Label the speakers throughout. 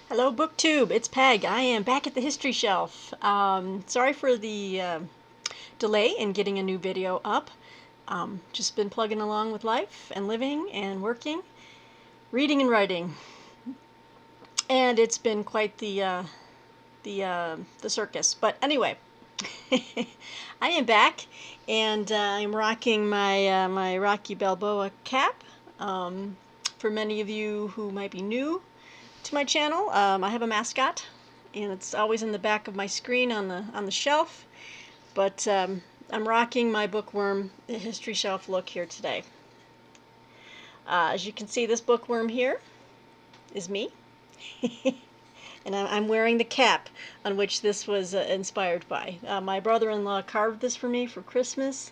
Speaker 1: Hello, BookTube. It's Peg. I am back at the history shelf. Sorry for the delay in getting a new video up. Just been plugging along with life and living and working, reading and writing, and it's been quite the circus. But anyway, I am back, and I'm rocking my Rocky Balboa cap. For many of you who might be new to my channel, I have a mascot, and it's always in the back of my screen on the shelf. But I'm rocking my bookworm history shelf look here today. As you can see, this bookworm here is me, and I'm wearing the cap on which this was inspired by. My brother-in-law carved this for me for Christmas.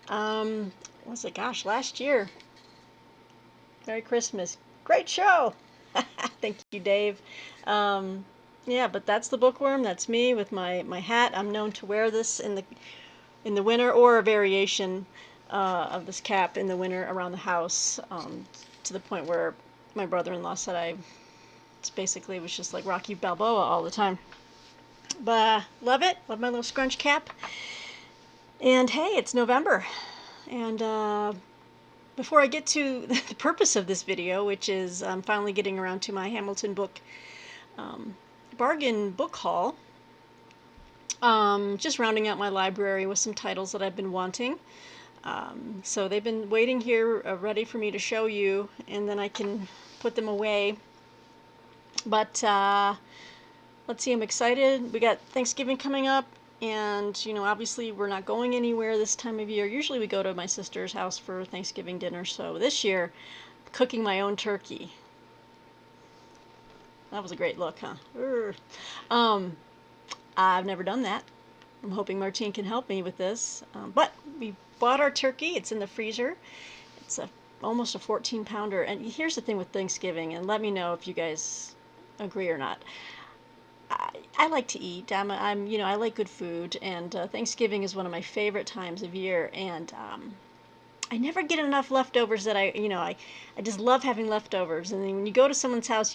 Speaker 1: What was it? Gosh, last year. Merry Christmas. Great show. Thank you, Dave. Yeah, but that's the bookworm. That's me with my hat. I'm known to wear this in the winter, or a variation of this cap in the winter around the house, to the point where my brother-in-law said it was just like Rocky Balboa all the time. But love it. Love my little scrunch cap. And hey, it's November. And before I get to the purpose of this video, which is I'm finally getting around to my Hamilton book bargain book haul, just rounding out my library with some titles that I've been wanting. So they've been waiting here ready for me to show you, and then I can put them away. But let's see, I'm excited. We got Thanksgiving coming up. And, you know, obviously we're not going anywhere this time of year. Usually we go to my sister's house for Thanksgiving dinner. So this year, cooking my own turkey. That was a great look, huh? I've never done that. I'm hoping Martine can help me with this. But we bought our turkey. It's in the freezer. It's almost a 14-pounder. And here's the thing with Thanksgiving, and let me know if you guys agree or not. I like to eat. I like good food, and Thanksgiving is one of my favorite times of year. And I never get enough leftovers that I just love having leftovers. And then when you go to someone's house,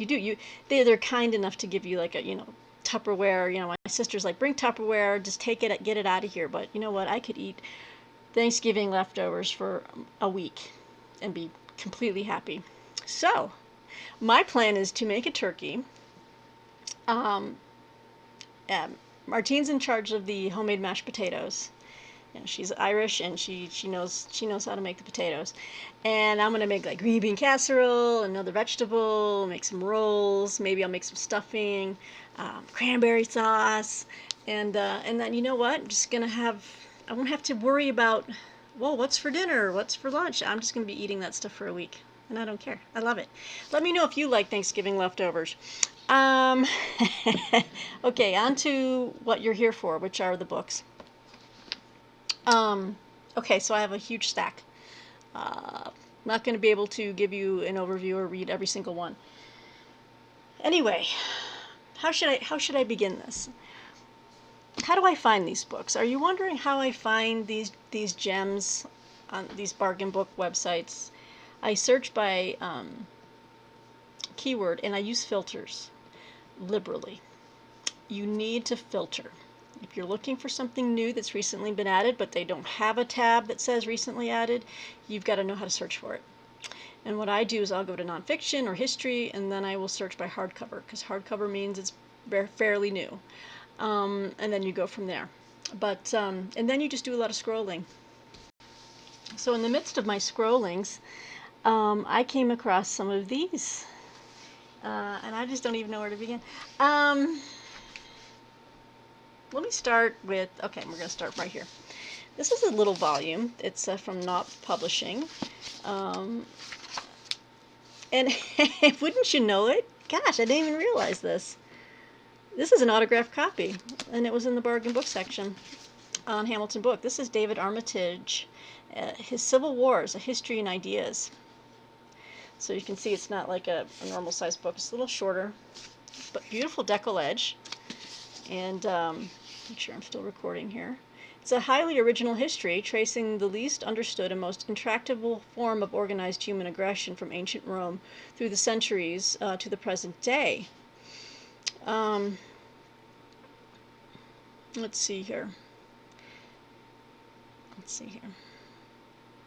Speaker 1: they're kind enough to give you like a Tupperware. My sister's like, bring Tupperware, just take it, get it out of here. But you know what? I could eat Thanksgiving leftovers for a week and be completely happy. So my plan is to make a turkey. Martine's in charge of the homemade mashed potatoes. She's Irish, and she knows how to make the potatoes. And I'm gonna make like green bean casserole, another vegetable, make some rolls. Maybe I'll make some stuffing, cranberry sauce, and then you know what? I won't have to worry about, well, what's for dinner, what's for lunch. I'm just gonna be eating that stuff for a week, and I don't care. I love it. Let me know if you like Thanksgiving leftovers. Okay, on to what you're here for, which are the books. Okay, so I have a huge stack. Not going to be able to give you an overview or read every single one. Anyway, how should I begin this? How do I find these books? Are you wondering how I find these gems on these bargain book websites? I search by keyword, and I use filters liberally. You need to filter. If you're looking for something new that's recently been added, but they don't have a tab that says recently added, you've got to know how to search for it. And what I do is I'll go to nonfiction or history, and then I will search by hardcover, because hardcover means it's fairly new. And then you go from there. But and then you just do a lot of scrolling. So in the midst of my scrollings, I came across some of these. And I just don't even know where to begin. Let me start with, okay, we're going to start right here. This is a little volume. It's from Knopf Publishing. And wouldn't you know it? Gosh, I didn't even realize this. This is an autographed copy, and it was in the bargain book section on Hamilton Book. This is David Armitage, his Civil Wars, A History and Ideas. So you can see it's not like a normal size book. It's a little shorter, but beautiful decollage. And make sure I'm still recording here. It's a highly original history tracing the least understood and most intractable form of organized human aggression from ancient Rome through the centuries to the present day. Um, let's see here. Let's see here.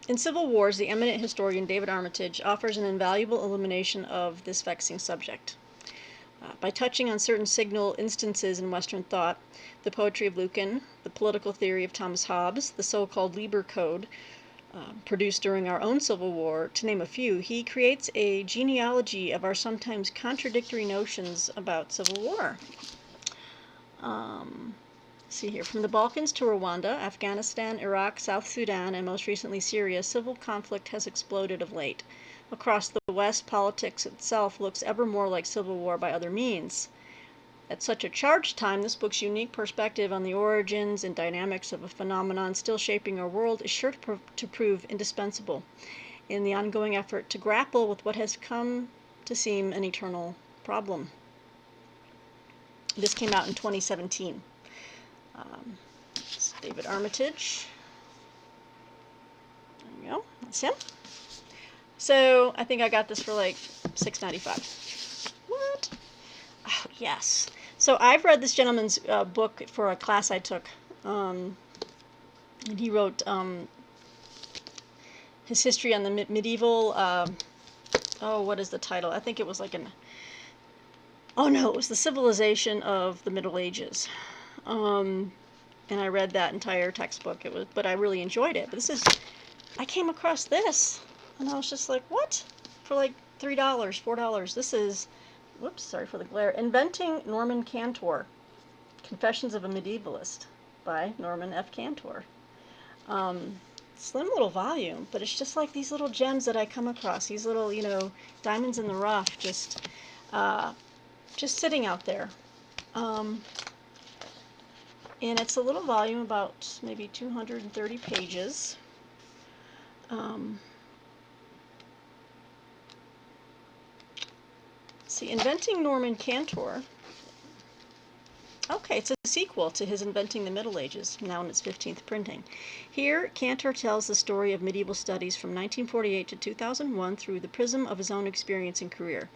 Speaker 1: In Civil Wars, the eminent historian David Armitage offers an invaluable illumination of this vexing subject. By touching on certain signal instances in Western thought, the poetry of Lucan, the political theory of Thomas Hobbes, the so-called Lieber Code, produced during our own Civil War, to name a few, he creates a genealogy of our sometimes contradictory notions about Civil War. See here, from the Balkans to Rwanda, Afghanistan, Iraq, South Sudan, and most recently Syria, civil conflict has exploded of late. Across the West, politics itself looks ever more like civil war by other means. At such a charged time, this book's unique perspective on the origins and dynamics of a phenomenon still shaping our world is sure to prove indispensable in the ongoing effort to grapple with what has come to seem an eternal problem. This came out in 2017. It's David Armitage. There you go. That's him. So I think I got this for like $6.95. What? Oh, yes. So I've read this gentleman's book for a class I took. And he wrote his history on the medieval, what is the title? I think it was like it was the civilization of the Middle Ages. And I read that entire textbook. But I really enjoyed it. But I came across this, and I was just like, what? For like $3, $4. This is, whoops, sorry for the glare. Inventing Norman Cantor, Confessions of a Medievalist by Norman F. Cantor. Slim little volume, but it's just like these little gems that I come across. These little, diamonds in the rough, just sitting out there. And it's a little volume, about maybe 230 pages. See, Inventing Norman Cantor. Okay, it's a sequel to his Inventing the Middle Ages, now in its 15th printing. Here, Cantor tells the story of medieval studies from 1948 to 2001 through the prism of his own experience and career.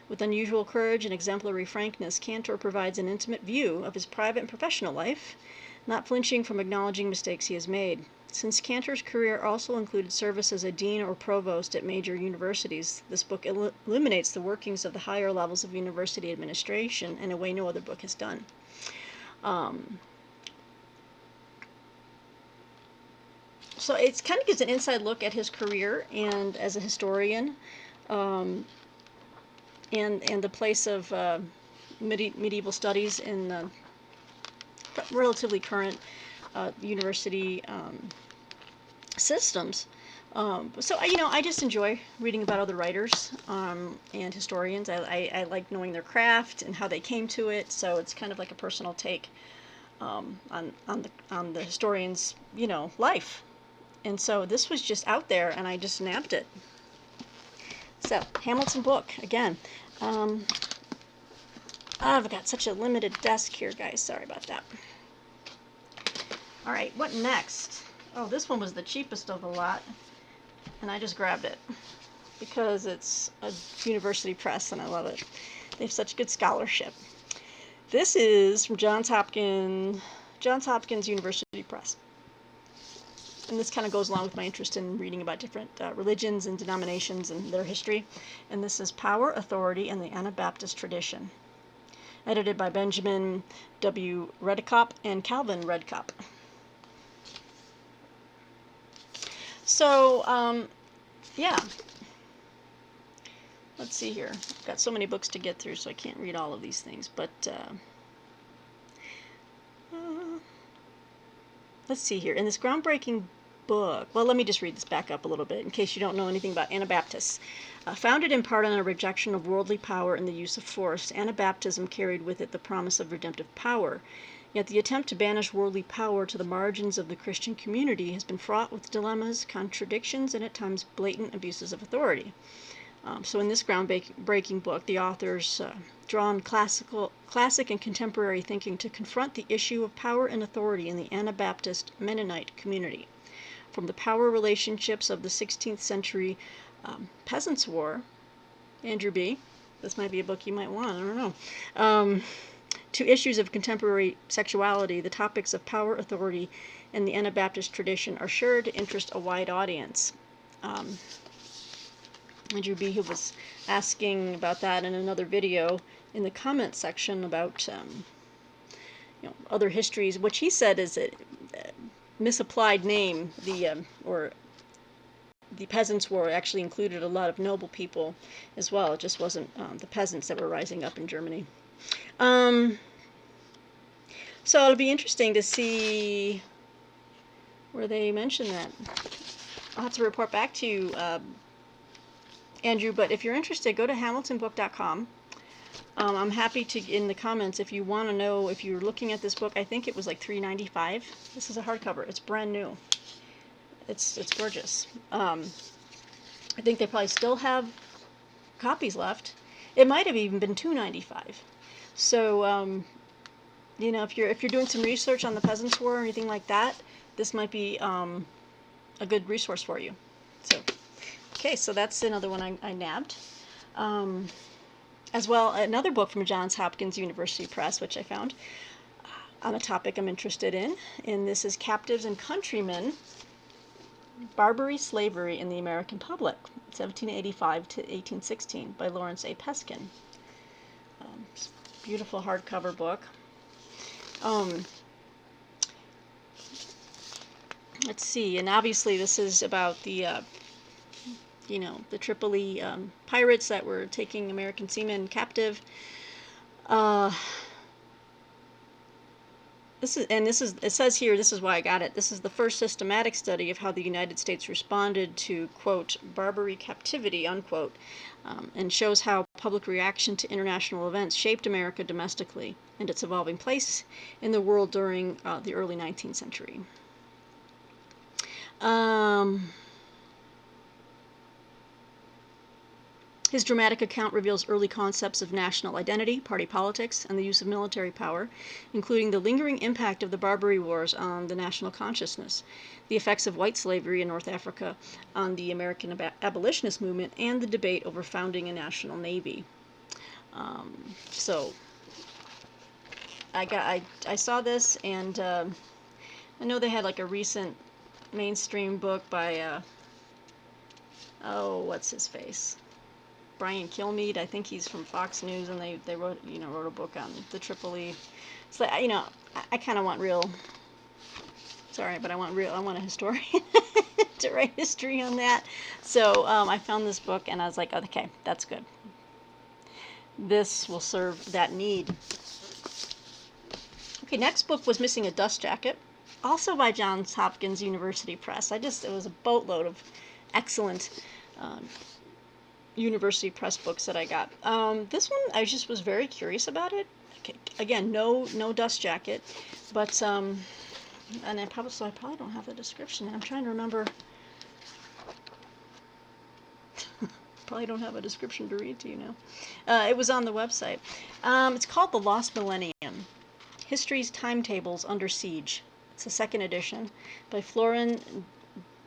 Speaker 1: With unusual courage and exemplary frankness, Cantor provides an intimate view of his private and professional life, not flinching from acknowledging mistakes he has made. Since Cantor's career also included service as a dean or provost at major universities, this book illuminates the workings of the higher levels of university administration in a way no other book has done. So it kind of gives an inside look at his career and as a historian, and the place of medieval studies in the relatively current university systems. So I just enjoy reading about other writers and historians. I like knowing their craft and how they came to it. So it's kind of like a personal take on the historian's life. And so this was just out there, and I just nabbed it. So Hamilton book again. I've got such a limited desk here, guys. Sorry about that. All right, what next? Oh, this one was the cheapest of the lot, and I just grabbed it because it's a university press, and I love it. They have such good scholarship. This is from Johns Hopkins University Press. And this kind of goes along with my interest in reading about different religions and denominations and their history. And this is Power, Authority, and the Anabaptist Tradition, edited by Benjamin W. Redekop and Calvin Redekop. So, yeah. Let's see here. I've got so many books to get through, so I can't read all of these things. But let's see here. In this groundbreaking book, well, let me just read this back up a little bit in case you don't know anything about Anabaptists. Founded in part on a rejection of worldly power and the use of force, Anabaptism carried with it the promise of redemptive power. Yet the attempt to banish worldly power to the margins of the Christian community has been fraught with dilemmas, contradictions, and at times blatant abuses of authority. So in this groundbreaking book, the authors draw on classic and contemporary thinking to confront the issue of power and authority in the Anabaptist Mennonite community. From the power relationships of the 16th century Peasants' War, Andrew B., this might be a book you might want, I don't know, to issues of contemporary sexuality, the topics of power, authority, and the Anabaptist tradition are sure to interest a wide audience. Andrew B. who was asking about that in another video in the comment section about other histories, which he said is a misapplied name. The peasants' war actually included a lot of noble people as well. It just wasn't the peasants that were rising up in Germany. So it'll be interesting to see where they mention that. I'll have to report back to you, Andrew, but if you're interested, go to hamiltonbook.com. I'm happy to, in the comments, if you want to know, if you're looking at this book, I think it was like $3.95. This is a hardcover. It's brand new. It's gorgeous. I think they probably still have copies left. It might have even been $2.95. So, if you're doing some research on the Peasants' War or anything like that, this might be a good resource for you. So, okay, so that's another one I nabbed. As well, another book from Johns Hopkins University Press, which I found on a topic I'm interested in, and this is Captives and Countrymen, Barbary Slavery in the American Public, 1785 to 1816, by Lawrence A. Peskin. Beautiful hardcover book. Let's see, and obviously this is about the the Tripoli pirates that were taking American seamen captive. It says here, this is why I got it. This is the first systematic study of how the United States responded to, quote, Barbary captivity, unquote, and shows how public reaction to international events shaped America domestically and its evolving place in the world during the early 19th century. His dramatic account reveals early concepts of national identity, party politics, and the use of military power, including the lingering impact of the Barbary Wars on the national consciousness, the effects of white slavery in North Africa on the American abolitionist movement, and the debate over founding a national navy. So I saw this, and I know they had like a recent mainstream book by what's his face? Brian Kilmeade. I think he's from Fox News, and they wrote a book on the Tripoli. So I kind of want real. Sorry, but I want a historian to write history on that. So I found this book, and I was like, okay, that's good. This will serve that need. Okay, next book was Missing a Dust Jacket, also by Johns Hopkins University Press. It was a boatload of excellent University Press books that I got. This one, I just was very curious about it. Okay, again, no dust jacket, but and I probably don't have the description. I'm trying to remember. Probably don't have a description to read to you now. It was on the website. It's called The Lost Millennium: History's Timetables Under Siege. It's the second edition by Florin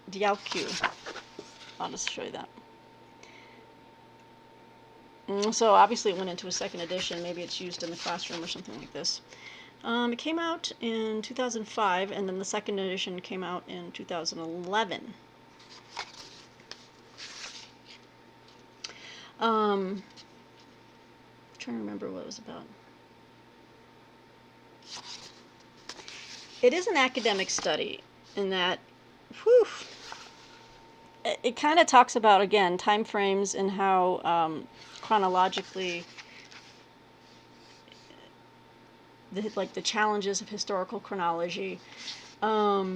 Speaker 1: Diacu. I'll just show you that. So obviously it went into a second edition. Maybe it's used in the classroom or something like this. It came out in 2005, and then the second edition came out in 2011. Trying to remember what it was about. It is an academic study in that, it kind of talks about, again, time frames and how chronologically the challenges of historical chronology. But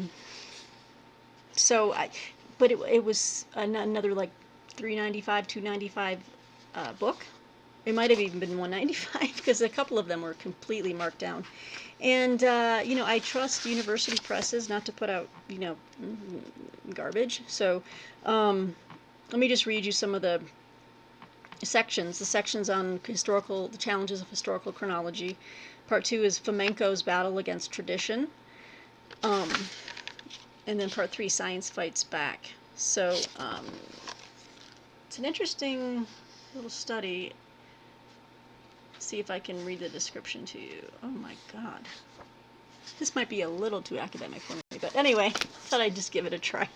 Speaker 1: it was another like $3.95, $2.95 book. It might have even been $1.95 because a couple of them were completely marked down. And I trust university presses not to put out garbage. So let me just read you some of the sections. The sections on the challenges of historical chronology. Part 2 is Flamenco's battle against tradition. And then part 3, science fights back. So it's an interesting little study. see if I can read the description to you. Oh my God. This might be a little too academic for me, but anyway, thought I'd just give it a try.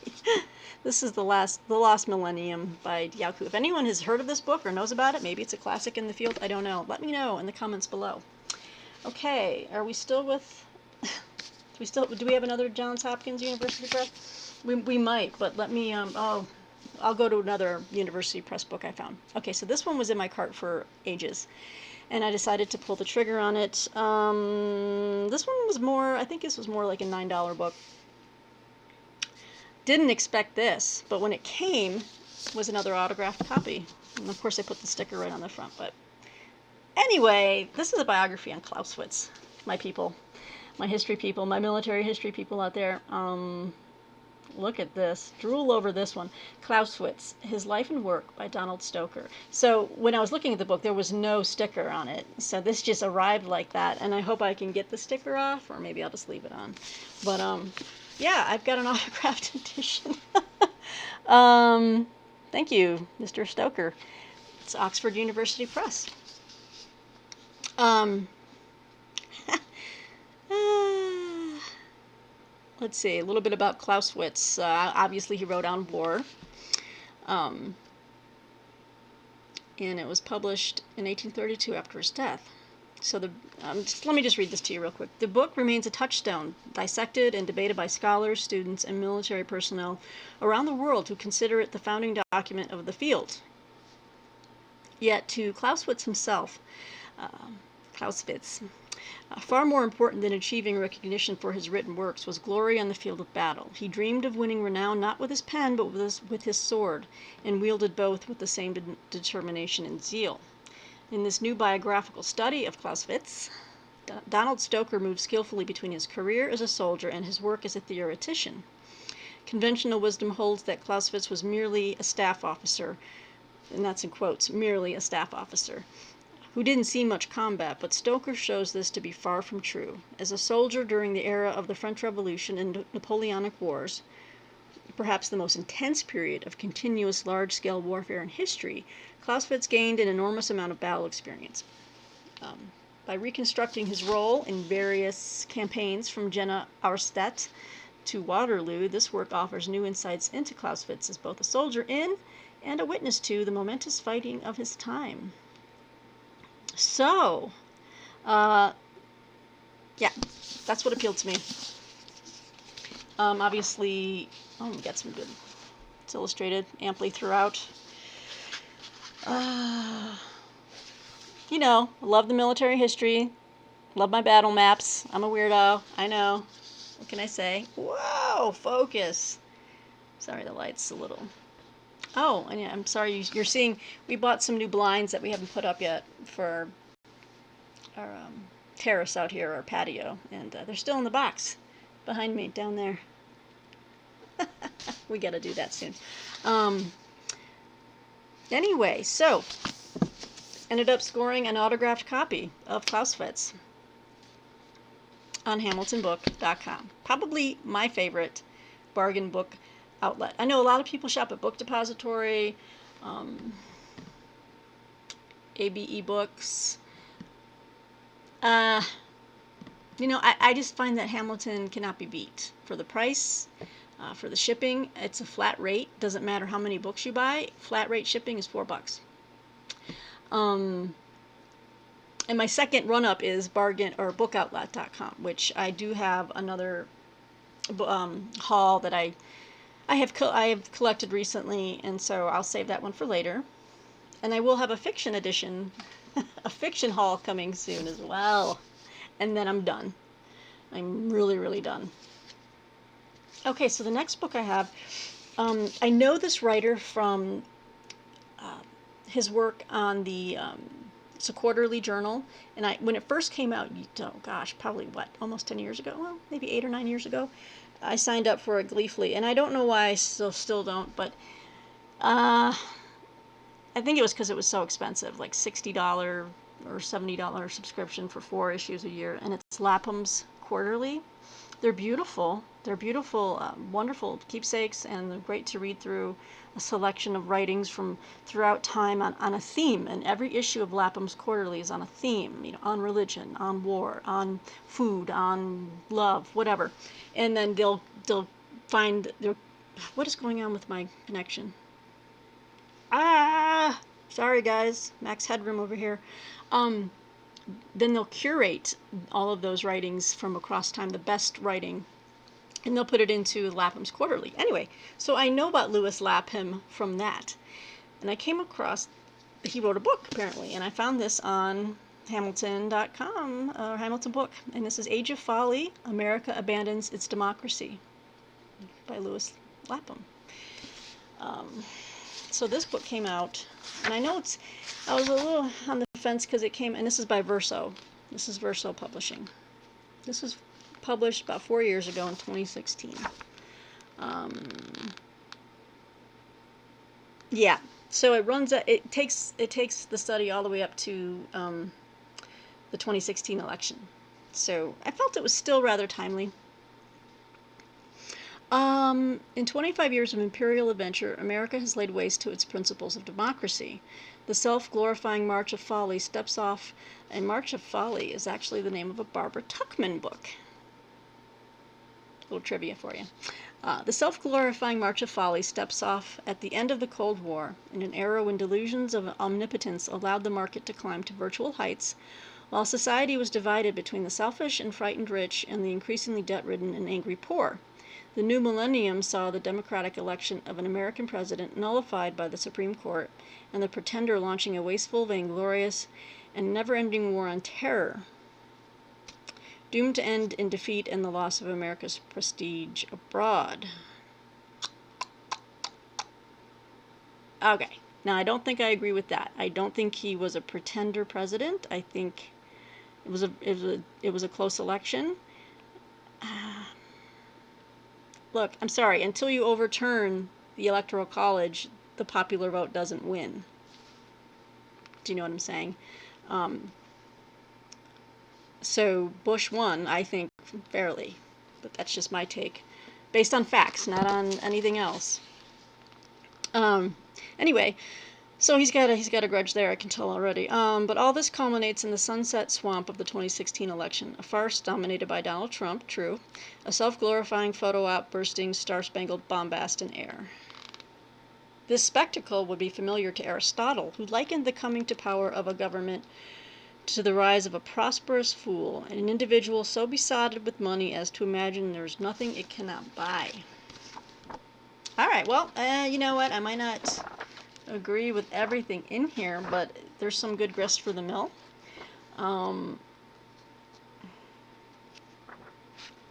Speaker 1: This is The Lost Millennium by Yaku. If anyone has heard of this book or knows about it, maybe it's a classic in the field, I don't know. Let me know in the comments below. Okay, are we still with... do we have another Johns Hopkins University Press? We might, but let me, I'll go to another University Press book I found. Okay, so this one was in my cart for ages, and I decided to pull the trigger on it. This one was more, I think this was more like a $9 book. Didn't expect this, but when it came, it was another autographed copy. And of course I put the sticker right on the front, but anyway, this is a biography on Klaus Fitz, my people. My history people, my military history people out there. Look at this. Drool over this one. Klaus Fitz, His Life and Work by Donald Stoker. So when I was looking at the book, there was no sticker on it. So this just arrived like that. And I hope I can get the sticker off, or maybe I'll just leave it on. But yeah, I've got an autographed edition. Thank you, Mr. Stoker. It's Oxford University Press. Let's see, a little bit about Klaus Fitz. Obviously, he wrote on war. And it was published in 1832 after his death. So let me just read this to you real quick. The book remains a touchstone, dissected and debated by scholars, students, and military personnel around the world who consider it the founding document of the field. Yet to Klaus Fitz himself, far more important than achieving recognition for his written works was glory on the field of battle. He dreamed of winning renown not with his pen, but with his sword, and wielded both with the same determination and zeal. In this new biographical study of Klaus Fitz, Donald Stoker moved skillfully between his career as a soldier and his work as a theoretician. Conventional wisdom holds that Klaus Fitz was merely a staff officer, and that's in quotes, merely a staff officer, who didn't see much combat, but Stoker shows this to be far from true. As a soldier during the era of the French Revolution and Napoleonic Wars, perhaps the most intense period of continuous large-scale warfare in history, Klaus Fitz gained an enormous amount of battle experience. By reconstructing his role in various campaigns from Jena Auerstedt to Waterloo, this work offers new insights into Klaus Fitz as both a soldier in and a witness to the momentous fighting of his time. So, yeah, that's what appealed to me. Obviously, we got some good. It's illustrated amply throughout. You know, I love the military history. Love my battle maps. I'm a weirdo. I know. What can I say? Whoa, focus. Sorry, the light's a little... Oh, and yeah, I'm sorry, you're seeing, we bought some new blinds that we haven't put up yet for our terrace out here, our patio, and they're still in the box behind me down there. We gotta do that soon. Anyway, so, ended up scoring an autographed copy of Klaus Fitz on HamiltonBook.com. Probably my favorite bargain book outlet. I know a lot of people shop at Book Depository, ABE Books. You know, I just find that Hamilton cannot be beat. For the price, for the shipping, it's a flat rate. Doesn't matter how many books you buy. Flat rate shipping is $4. And my second run-up is bookoutlet.com, which I do have another haul that I have collected recently, and so I'll save that one for later. And I will have a fiction edition, a fiction haul coming soon as well. And then I'm done. I'm really, really done. Okay, so the next book I have, I know this writer from his work on the it's a quarterly journal, and when it first came out, oh gosh, probably what, almost 10 years ago? Well, maybe 8 or 9 years ago. I signed up for it gleefully, and I don't know why I still don't, but I think it was because it was so expensive, like $60 or $70 subscription for 4 issues a year, and it's Lapham's Quarterly. They're beautiful. They're beautiful, wonderful keepsakes, and they're great to read through a selection of writings from throughout time on a theme. And every issue of Lapham's Quarterly is on a theme, on religion, on war, on food, on love, whatever. And then they'll find their, what is going on with my connection? Sorry guys, max headroom over here. Then they'll curate all of those writings from across time, the best writing, and they'll put it into Lapham's Quarterly. Anyway, so I know about Lewis Lapham from that. And I came across, he wrote a book apparently, and I found this on Hamilton.com, or Hamilton Book. And this is Age of Folly, America Abandons Its Democracy by Lewis Lapham. So this book came out, and I know I was a little on the fence because it came, and this is by Verso. This is Verso Publishing. This was published about 4 years ago in 2016. Yeah, so it takes the study all the way up to the 2016 election. So I felt it was still rather timely. In 25 years of imperial adventure, America has laid waste to its principles of democracy. The self-glorifying March of Folly steps off, and March of Folly is actually the name of a Barbara Tuchman book. A little trivia for you. The self-glorifying March of Folly steps off at the end of the Cold War, in an era when delusions of omnipotence allowed the market to climb to virtual heights, while society was divided between the selfish and frightened rich and the increasingly debt-ridden and angry poor. The new millennium saw the democratic election of an American president nullified by the Supreme Court, and the pretender launching a wasteful, vainglorious, and never-ending war on terror, doomed to end in defeat and the loss of America's prestige abroad. Okay, now I don't think I agree with that. I don't think he was a pretender president. I think it was a close election. Look, I'm sorry, until you overturn the Electoral College, the popular vote doesn't win. Do you know what I'm saying? So Bush won, I think, fairly. But that's just my take. Based on facts, not on anything else. Anyway, so he's got a grudge there, I can tell already. But all this culminates in the sunset swamp of the 2016 election. A farce dominated by Donald Trump, true. A self-glorifying photo op bursting star-spangled bombast in air. This spectacle would be familiar to Aristotle, who likened the coming to power of a government to the rise of a prosperous fool, an individual so besotted with money as to imagine there's nothing it cannot buy. All right, well, you know what? I might not agree with everything in here, but there's some good grist for the mill.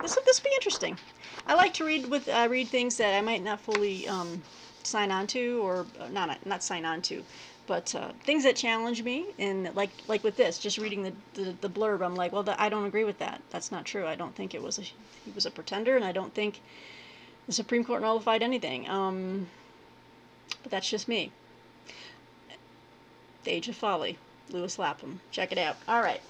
Speaker 1: This will be interesting. I like to read things that I might not fully sign on to, or not sign on to, but things that challenge me. And like with this, just reading the blurb, I'm like, well, I don't agree with that. That's not true. I don't think he was a pretender, and I don't think the Supreme Court nullified anything. But that's just me. The Age of Folly, Lewis Lapham. Check it out. All right.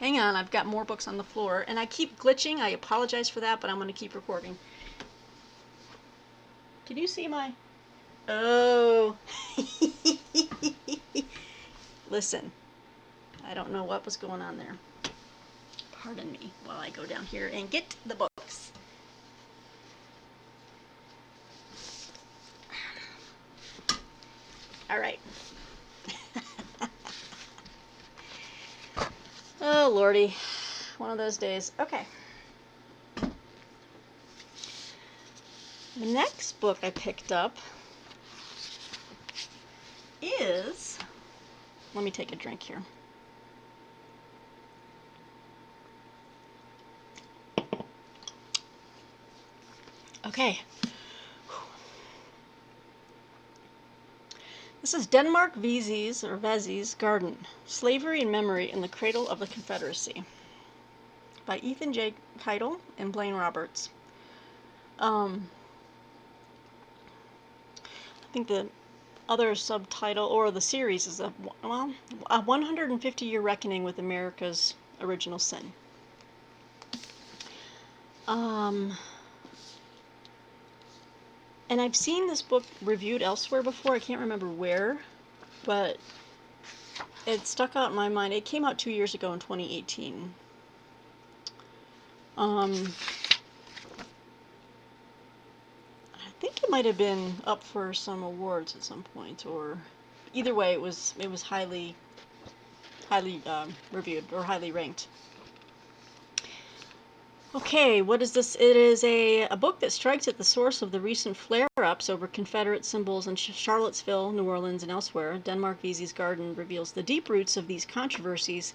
Speaker 1: Hang on, I've got more books on the floor, and I keep glitching. I apologize for that, but I'm going to keep recording. Can you see my... Oh. Listen, I don't know what was going on there. Pardon me while I go down here and get the books. All right. Oh, Lordy. One of those days. Okay. The next book I picked up is... Let me take a drink here. Okay. This is Denmark Vesey's Garden, Slavery and Memory in the Cradle of the Confederacy by Ethan J. Keitel and Blaine Roberts. I think the other subtitle, or the series, is a 150-year reckoning with America's original sin. Um, and I've seen this book reviewed elsewhere before. I can't remember where, but it stuck out in my mind. It came out 2 years ago in 2018. I think it might have been up for some awards at some point, or either way, it was highly reviewed or highly ranked. Okay, what is this? It is a book that strikes at the source of the recent flare-ups over Confederate symbols in Charlottesville, New Orleans, and elsewhere. Denmark Vesey's Garden reveals the deep roots of these controversies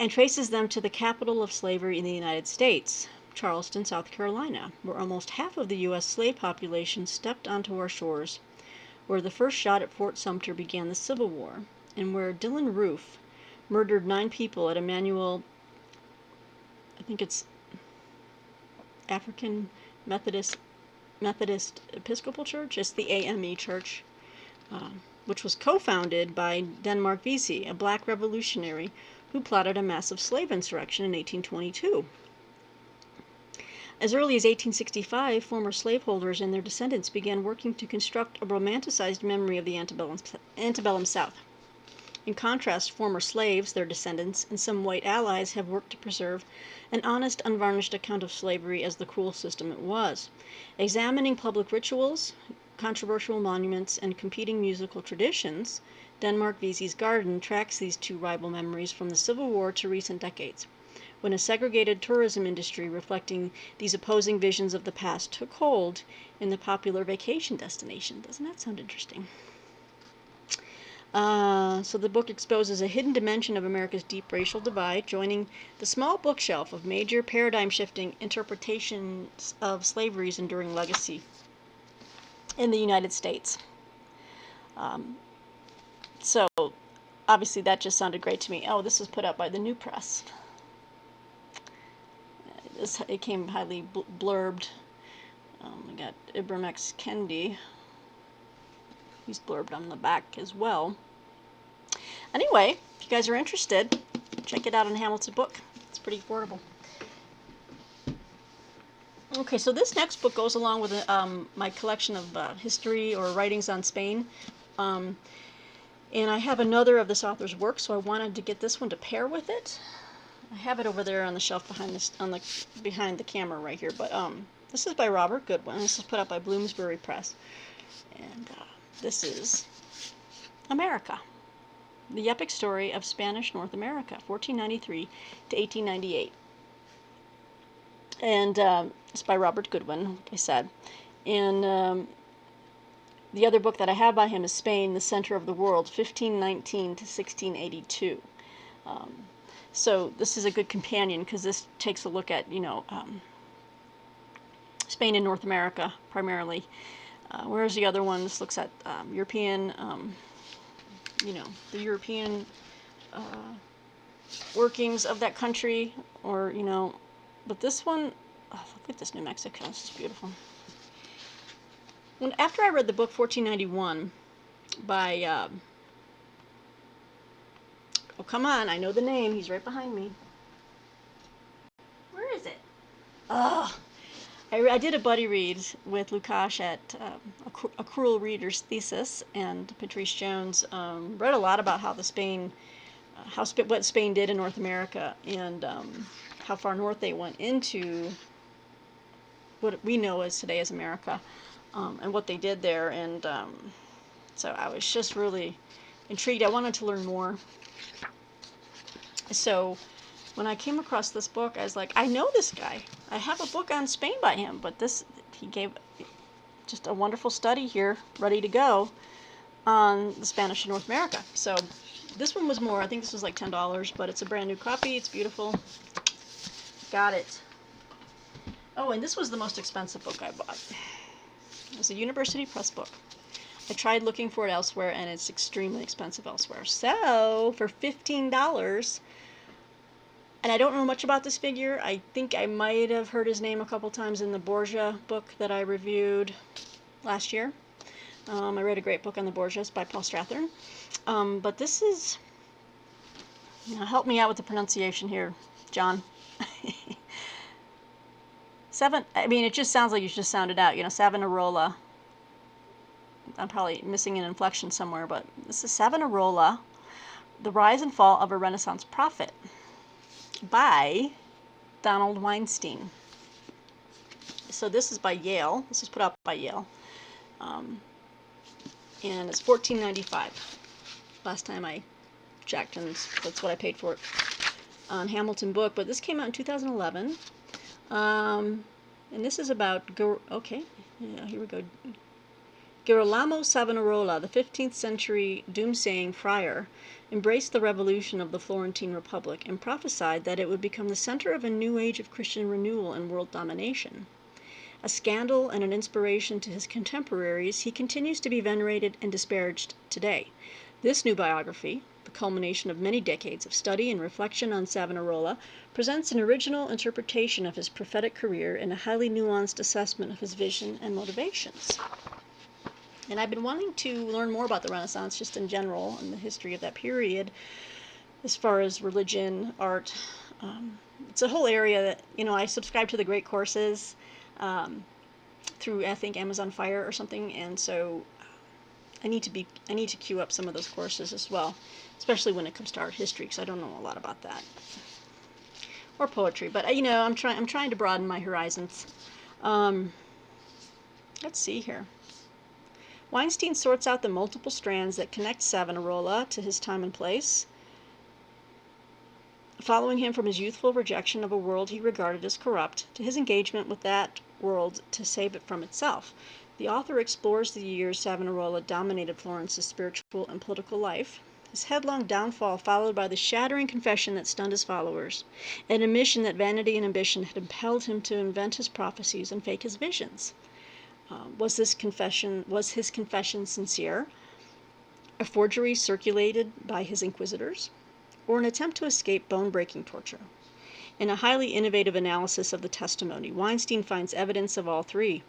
Speaker 1: and traces them to the capital of slavery in the United States, Charleston, South Carolina, where almost half of the U.S. slave population stepped onto our shores, where the first shot at Fort Sumter began the Civil War, and where Dylan Roof murdered 9 people at Emmanuel, I think it's African Methodist Episcopal Church. It's the AME Church, which was co-founded by Denmark Vesey, a black revolutionary who plotted a massive slave insurrection in 1822. As early as 1865, former slaveholders and their descendants began working to construct a romanticized memory of the antebellum South. In contrast, former slaves, their descendants, and some white allies have worked to preserve an honest, unvarnished account of slavery as the cruel system it was. Examining public rituals, controversial monuments, and competing musical traditions, Denmark Vesey's Garden tracks these two rival memories from the Civil War to recent decades, when a segregated tourism industry reflecting these opposing visions of the past took hold in the popular vacation destination. Doesn't that sound interesting? So the book exposes a hidden dimension of America's deep racial divide, joining the small bookshelf of major paradigm-shifting interpretations of slavery's enduring legacy in the United States. So obviously that just sounded great to me. Oh, this was put out by the New Press. It came highly blurbed. We got Ibram X. Kendi. He's blurbed on the back as well. Anyway, if you guys are interested, check it out on Hamilton Book. It's pretty affordable. Okay, so this next book goes along with my collection of history or writings on Spain. And I have another of this author's work, so I wanted to get this one to pair with it. I have it over there on the shelf behind the camera right here. But this is by Robert Goodwin. This is put out by Bloomsbury Press. And this is America, the epic story of Spanish North America, 1493 to 1898. And it's by Robert Goodwin, like I said. And the other book that I have by him is Spain, the Center of the World, 1519 to 1682. So this is a good companion because this takes a look at, Spain and North America primarily. Whereas the other one, this looks at European, the European workings of that country, or, but this one, look at this New Mexico, this is beautiful. After I read the book 1491 by, oh, come on, I know the name, he's right behind me. Where is it? Oh, I did a buddy read with Lukash at A Cruel Reader's Thesis, and Patrice Jones read a lot about how what Spain did in North America, and how far north they went into what we know as today as America, and what they did there. And so I was just really intrigued. I wanted to learn more. So when I came across this book, I was like, I know this guy. I have a book on Spain by him, but he gave just a wonderful study here, ready to go, on the Spanish in North America. So this one was more, I think this was like $10, but it's a brand new copy. It's beautiful. Got it. Oh, and this was the most expensive book I bought. It was a University Press book. I tried looking for it elsewhere, and it's extremely expensive elsewhere. So for $15, and I don't know much about this figure. I think I might have heard his name a couple times in the Borgia book that I reviewed last year. I read a great book on the Borgias by Paul Strathern. But this is, help me out with the pronunciation here, John. I mean, it just sounds like you just sound it out. Savonarola. I'm probably missing an inflection somewhere, but this is Savonarola, The Rise and Fall of a Renaissance Prophet by Donald Weinstein. So this is by Yale. This is put out by Yale. And it's $14.95. Last time I checked, and that's what I paid for it on Hamilton Book. But this came out in 2011. And this is about, here we go. Girolamo Savonarola, the 15th century doomsaying friar, embraced the revolution of the Florentine Republic and prophesied that it would become the center of a new age of Christian renewal and world domination. A scandal and an inspiration to his contemporaries, he continues to be venerated and disparaged today. This new biography, the culmination of many decades of study and reflection on Savonarola, presents an original interpretation of his prophetic career and a highly nuanced assessment of his vision and motivations. And I've been wanting to learn more about the Renaissance just in general and the history of that period as far as religion, art. It's a whole area that, I subscribe to the great courses through, I think, Amazon Fire or something, and so I need to queue up some of those courses as well, especially when it comes to art history, because I don't know a lot about that, or poetry. But I'm trying to broaden my horizons. Let's see here. Weinstein sorts out the multiple strands that connect Savonarola to his time and place, following him from his youthful rejection of a world he regarded as corrupt to his engagement with that world to save it from itself. The author explores the years Savonarola dominated Florence's spiritual and political life, his headlong downfall followed by the shattering confession that stunned his followers, an admission that vanity and ambition had impelled him to invent his prophecies and fake his visions. Was his confession sincere, a forgery circulated by his inquisitors, or an attempt to escape bone-breaking torture? In a highly innovative analysis of the testimony, Weinstein finds evidence of all three: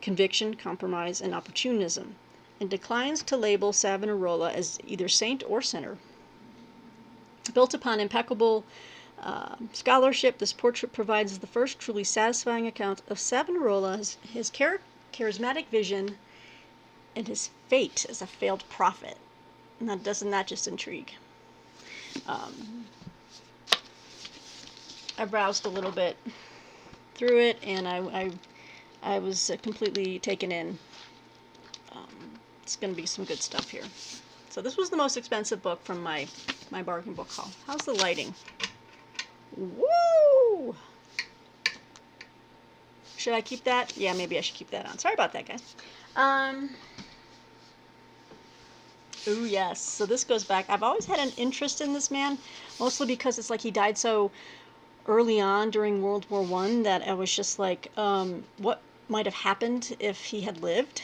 Speaker 1: conviction, compromise, and opportunism, and declines to label Savonarola as either saint or sinner. Built upon impeccable scholarship, this portrait provides the first truly satisfying account of Savonarola, his charismatic vision, and his fate as a failed prophet. And doesn't that just intrigue? I browsed a little bit through it, and I was completely taken in. It's going to be some good stuff here. So this was the most expensive book from my bargain book haul. How's the lighting? Woo! Should I keep that? Yeah, maybe I should keep that on. Sorry about that, guys. Ooh, yes. So this goes back. I've always had an interest in this man, mostly because it's like he died so early on during World War I that I was just like, what might have happened if he had lived,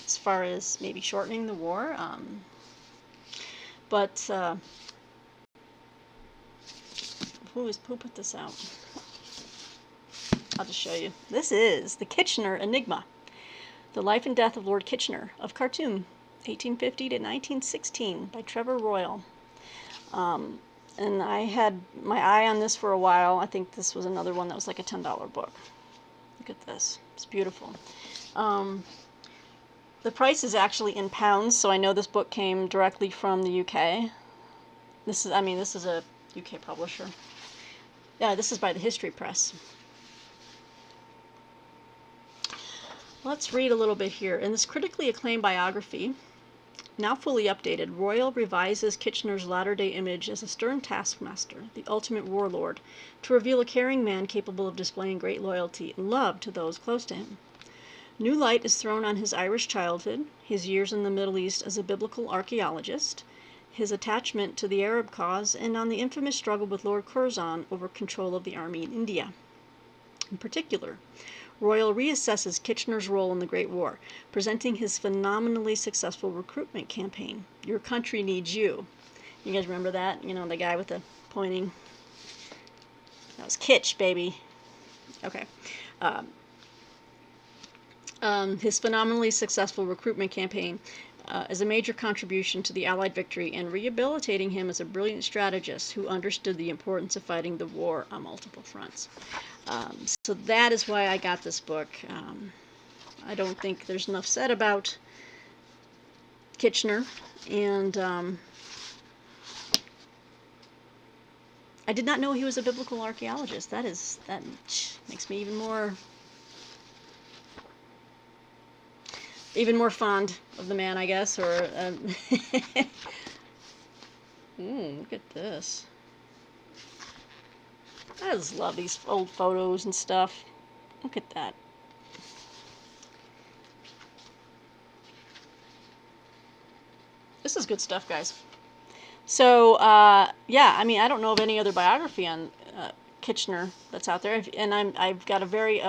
Speaker 1: as far as maybe shortening the war. But who put this out? I'll just show you. This is the Kitchener Enigma, The Life and Death of Lord Kitchener of Khartoum, 1850 to 1916, by Trevor Royal. And I had my eye on this for a while. I think this was another one that was like a $10 book. Look at this. It's beautiful. The price is actually in pounds, so I know this book came directly from the UK. This is a UK publisher. Yeah, this is by the History Press. Let's read a little bit here. In this critically acclaimed biography, now fully updated, Royal revises Kitchener's latter-day image as a stern taskmaster, the ultimate warlord, to reveal a caring man capable of displaying great loyalty and love to those close to him. New light is thrown on his Irish childhood, his years in the Middle East as a biblical archaeologist, his attachment to the Arab cause, and on the infamous struggle with Lord Curzon over control of the army in India. In particular, Royal reassesses Kitchener's role in the Great War, presenting his phenomenally successful recruitment campaign, Your Country Needs You. You guys remember that? The guy with the pointing. That was Kitch, baby. Okay. His phenomenally successful recruitment campaign as a major contribution to the Allied victory and rehabilitating him as a brilliant strategist who understood the importance of fighting the war on multiple fronts. So that is why I got this book. I don't think there's enough said about Kitchener, and I did not know he was a biblical archaeologist. That makes me even more fond of the man, I guess. Or look at this. I just love these old photos and stuff. Look at that. This is good stuff, guys. So, yeah, I mean, I don't know of any other biography on Kitchener that's out there. And I've got a very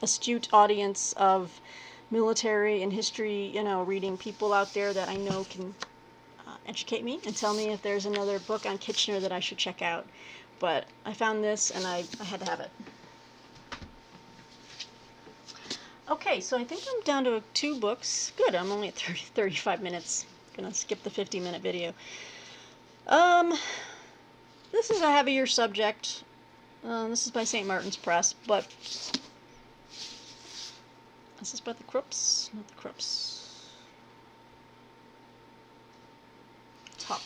Speaker 1: astute audience of military and history, reading people out there that I know can educate me and tell me if there's another book on Kitchener that I should check out. But I found this, and I had to have it. Okay, so I think I'm down to 2 books. Good, I'm only at 35 minutes. Gonna skip the 50-minute video. This is a heavier subject. This is by St. Martin's Press, but this is by the Crooks, not the Crooks. Top.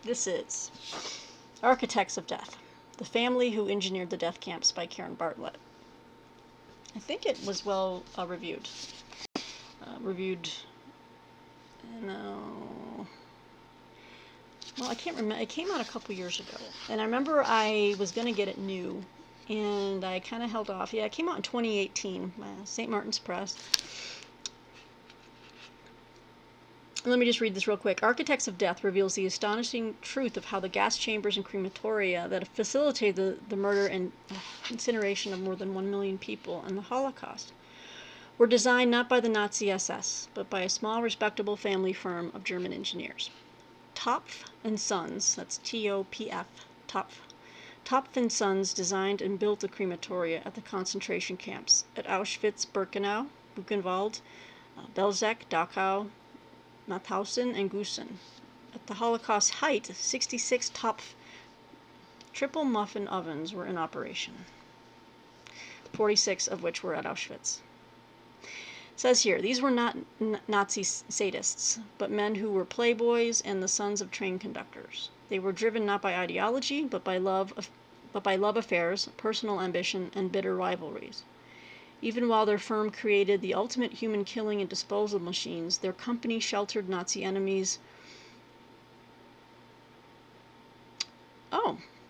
Speaker 1: This is Architects of Death: The Family Who Engineered the Death Camps by Karen Bartlett. I think it was well reviewed. Well, I can't remember. It came out a couple years ago, and I remember I was going to get it new, and I kind of held off. Yeah, it came out in 2018, St. Martin's Press. Let me just read this real quick. Architects of Death reveals the astonishing truth of how the gas chambers and crematoria that facilitated the murder and incineration of more than 1 million people in the Holocaust were designed not by the Nazi SS, but by a small, respectable family firm of German engineers. Topf and Sons, that's T-O-P-F, Topf and Sons designed and built the crematoria at the concentration camps at Auschwitz, Birkenau, Buchenwald, Belzec, Dachau, Mauthausen, and Gusen. At the Holocaust height, 66 Topf triple muffin ovens were in operation, 46 of which were at Auschwitz. It says here, these were not Nazi sadists, but men who were playboys and the sons of train conductors. They were driven not by ideology, but by love affairs, personal ambition, and bitter rivalries. Even while their firm created the ultimate human killing and disposal machines, their company sheltered Nazi enemies.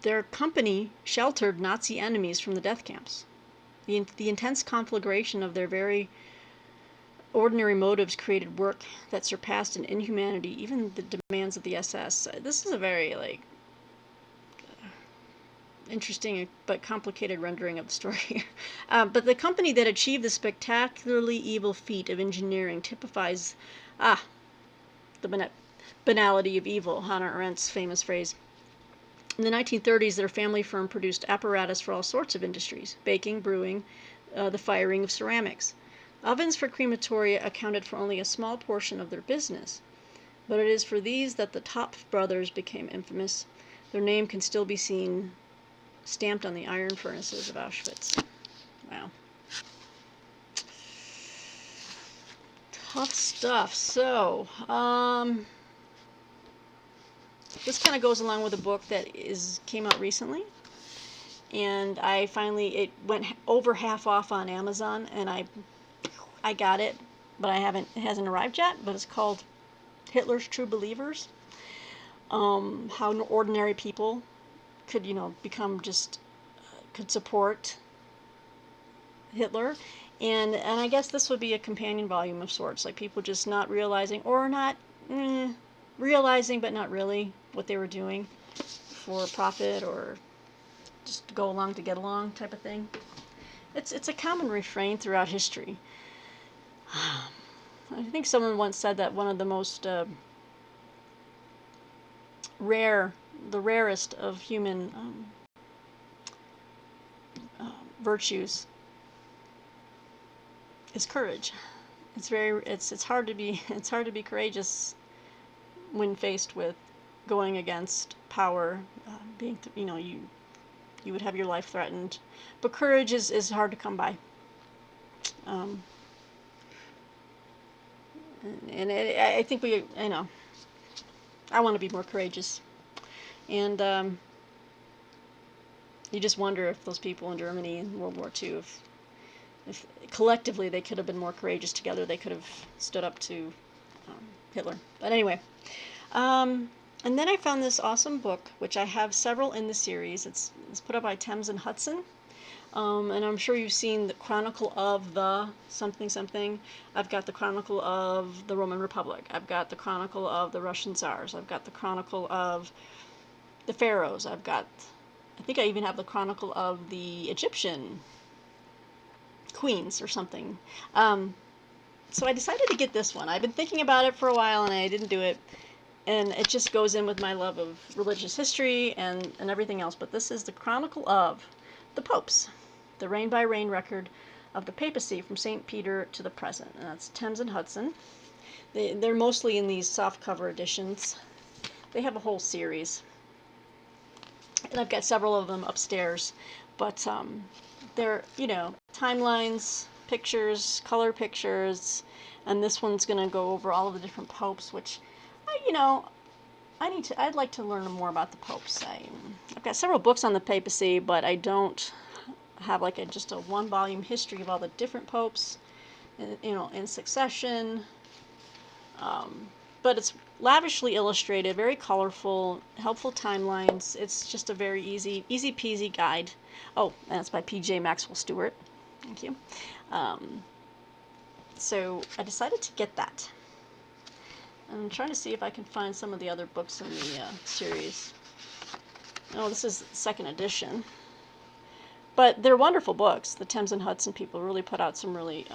Speaker 1: Their company sheltered Nazi enemies from the death camps. The intense conflagration of their very ordinary motives created work that surpassed in inhumanity even the demands of the SS. This is a very, interesting but complicated rendering of the story. But the company that achieved the spectacularly evil feat of engineering typifies the banality of evil, Hannah Arendt's famous phrase. In the 1930s, their family firm produced apparatus for all sorts of industries: baking, brewing, the firing of ceramics. Ovens for crematoria accounted for only a small portion of their business, but it is for these that the Topf brothers became infamous. Their name can still be seen stamped on the iron furnaces of Auschwitz. Wow. Tough stuff. So, this kind of goes along with a book that came out recently, and it went over half off on Amazon, and I got it, but it hasn't arrived yet, but it's called Hitler's True Believers. How ordinary people could, could support Hitler. And I guess this would be a companion volume of sorts, like people just not realizing, or not realizing, but not really what they were doing for profit, or just to go along to get along type of thing. It's a common refrain throughout history. I think someone once said that one of the most rarest of human virtues is courage. it's hard to be it's hard to be courageous when faced with going against power, being you would have your life threatened, but courage is hard to come by. Um, I think I want to be more courageous, and you just wonder if those people in Germany in World War II, if collectively they could have been more courageous together, they could have stood up to Hitler. But anyway, and then I found this awesome book, which I have several in the series. It's put up by Thames and Hudson. And I'm sure you've seen the Chronicle of the something something. I've got the Chronicle of the Roman Republic. I've got the Chronicle of the Russian Tsars. I've got the Chronicle of the Pharaohs. I think I even have the Chronicle of the Egyptian queens or something. So I decided to get this one. I've been thinking about it for a while and I didn't do it. And it just goes in with my love of religious history and everything else. But this is the Chronicle of the Popes, the reign-by-reign record of the papacy from St. Peter to the present. And that's Thames and Hudson. They're mostly in these softcover editions. They have a whole series. And I've got several of them upstairs. But they're, timelines, pictures, color pictures. And this one's going to go over all of the different popes, which I'd like to learn more about the popes. I've got several books on the papacy, but I don't have just a one-volume history of all the different popes, in succession. But it's lavishly illustrated, very colorful, helpful timelines. It's just a very easy peasy guide. Oh, and it's by P.J. Maxwell Stewart. Thank you. So I decided to get that. I'm trying to see if I can find some of the other books in the series. Oh, this is the second edition. But they're wonderful books. The Thames and Hudson people really put out some really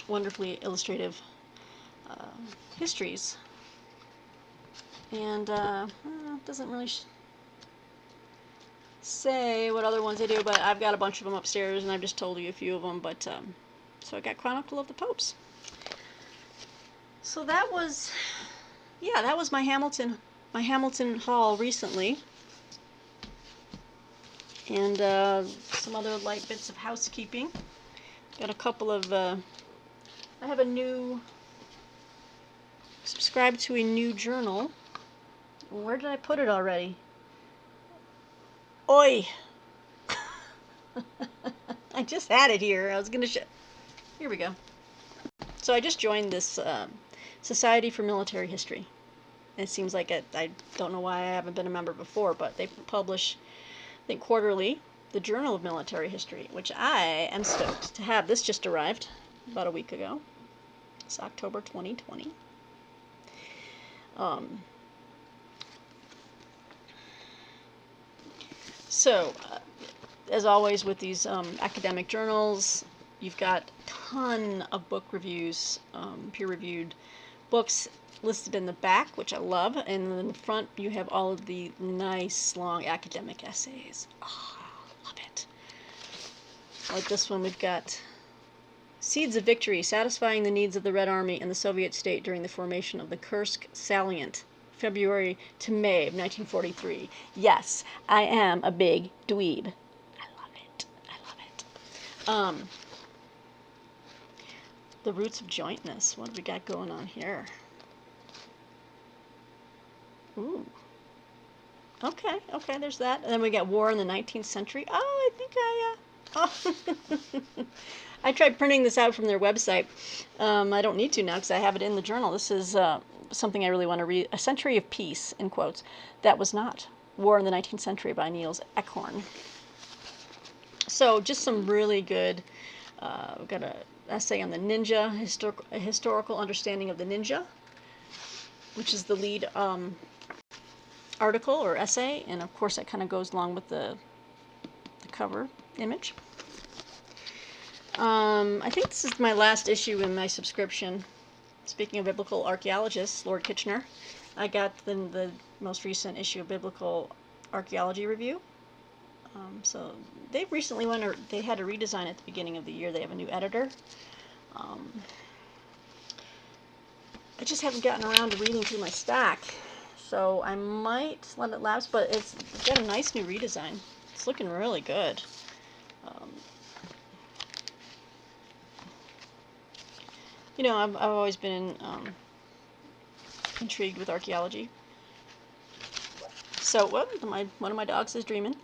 Speaker 1: wonderfully illustrative histories. And it doesn't really say what other ones they do, but I've got a bunch of them upstairs, and I've just told you a few of them. But so I got Chronicle of the Popes. So that was my Hamilton haul recently, and some other light bits of housekeeping. Got a couple of. I have subscribed to a new journal. Where did I put it already? Oi! I just had it here. I was gonna Here we go. So I just joined this Society for Military History. It seems like I don't know why I haven't been a member before, but they publish, I think, quarterly, the Journal of Military History, which I am stoked to have. This just arrived about a week ago. It's October 2020. So, as always with these academic journals, you've got a ton of book reviews, peer-reviewed books listed in the back, which I love, and in the front you have all of the nice, long academic essays. Oh, love it. Like this one, we've got Seeds of Victory, Satisfying the Needs of the Red Army and the Soviet State During the Formation of the Kursk Salient, February to May of 1943. Yes, I am a big dweeb. I love it. The Roots of Jointness. What have we got going on here? Ooh. Okay, there's that. And then we got War in the 19th Century. Oh, I think I tried printing this out from their website. I don't need to now because I have it in the journal. This is something I really want to read. A Century of Peace, in quotes. That was not. War in the 19th Century by Niels Eckhorn. So just some really good, we've got an essay on the ninja, a historical understanding of the ninja, which is the lead article or essay, and of course that kind of goes along with the cover image. I think this is my last issue in my subscription. Speaking of biblical archaeologists, Lord Kitchener, I got the most recent issue of Biblical Archaeology Review. So they recently they had a redesign at the beginning of the year. They have a new editor. Um, I just haven't gotten around to reading through my stack, so I might let it lapse, but it's got a nice new redesign. It's looking really good. You know, I've always been intrigued with archaeology. So, one of my dogs is dreaming.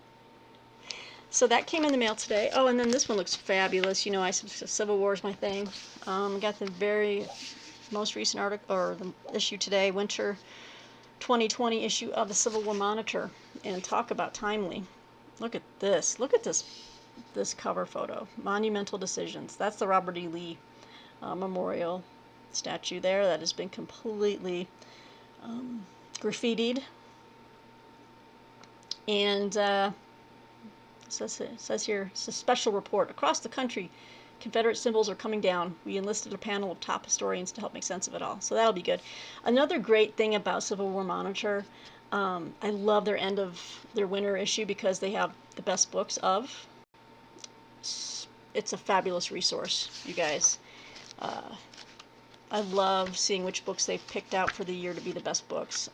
Speaker 1: So that came in the mail today. Oh, and then this one looks fabulous. You know, I said Civil War is my thing. Got the very most recent article, or the issue today, Winter 2020 issue of the Civil War Monitor, and talk about timely. Look at this. Look at this cover photo. Monumental Decisions. That's the Robert E. Lee memorial statue there that has been completely graffitied. And it says here, it's a special report. Across the country, Confederate symbols are coming down. We enlisted a panel of top historians to help make sense of it all. So that'll be good. Another great thing about Civil War Monitor, I love their end of their winter issue because they have the best books of. It's a fabulous resource, you guys. I love seeing which books they've picked out for the year to be the best books.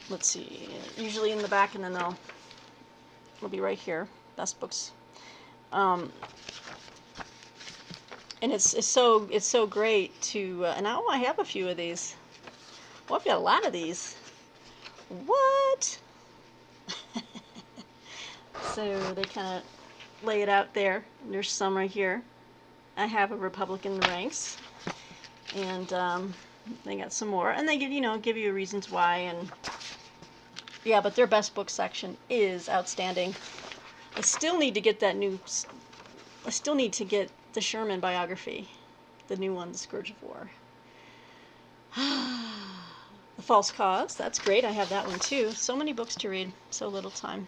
Speaker 1: Let's see, usually in the back, and then it'll be right here, best books. And it's so great to, and now I have a few of these. Well, I've got a lot of these. What? So they kind of lay it out there. There's some right here. I have a Republican in the ranks, and they got some more, and they give you reasons why, and yeah, but their best book section is outstanding. I still need to get I still need to get the Sherman biography, the new one, The Scourge of War. The False Cause, that's great. I have that one too. So many books to read, so little time.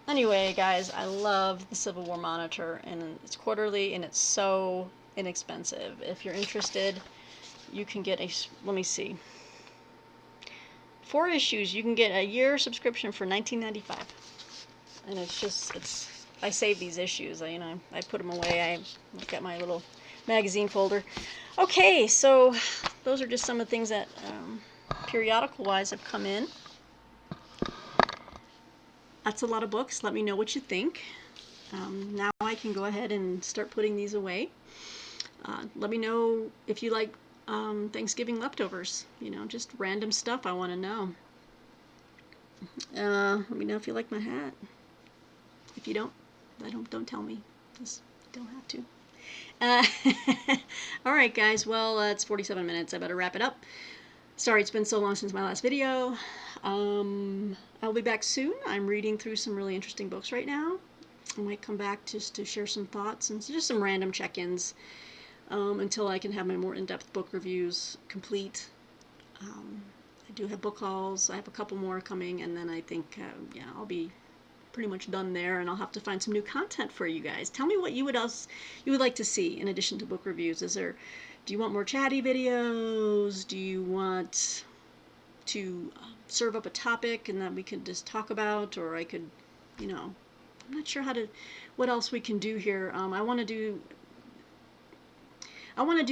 Speaker 1: Anyway, guys, I love the Civil War Monitor, and it's quarterly, and it's so inexpensive. If you're interested, you can get let me see. 4 issues, you can get a year subscription for $19.95. And I save these issues. I put them away. I've got my little magazine folder. Okay, so those are just some of the things that periodical-wise have come in. That's a lot of books. Let me know what you think. Now I can go ahead and start putting these away. Let me know if you like Thanksgiving leftovers. Just random stuff I want to know. Let me know if you like my hat. If you don't tell me. Just don't have to. Alright guys, well it's 47 minutes. I better wrap it up. Sorry it's been so long since my last video. I'll be back soon. I'm reading through some really interesting books right now. I might come back just to share some thoughts and just some random check-ins until I can have my more in-depth book reviews complete. I do have book hauls. I have a couple more coming, and then I think I'll be pretty much done there, and I'll have to find some new content for you guys. Tell me what you would like to see in addition to book reviews. Do you want more chatty videos? Do you want to serve up a topic and that we could just talk about, or I could, I'm not sure what else we can do here. I want to do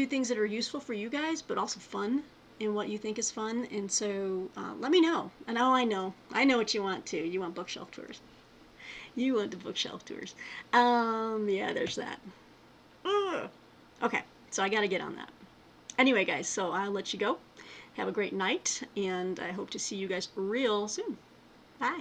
Speaker 1: things that are useful for you guys, but also fun, and what you think is fun. And so let me know. And I know what you want too. You want bookshelf tours. You want the bookshelf tours. Yeah, there's that. Ugh. Okay, so I gotta get on that. Anyway, guys, so I'll let you go. Have a great night, and I hope to see you guys real soon. Bye.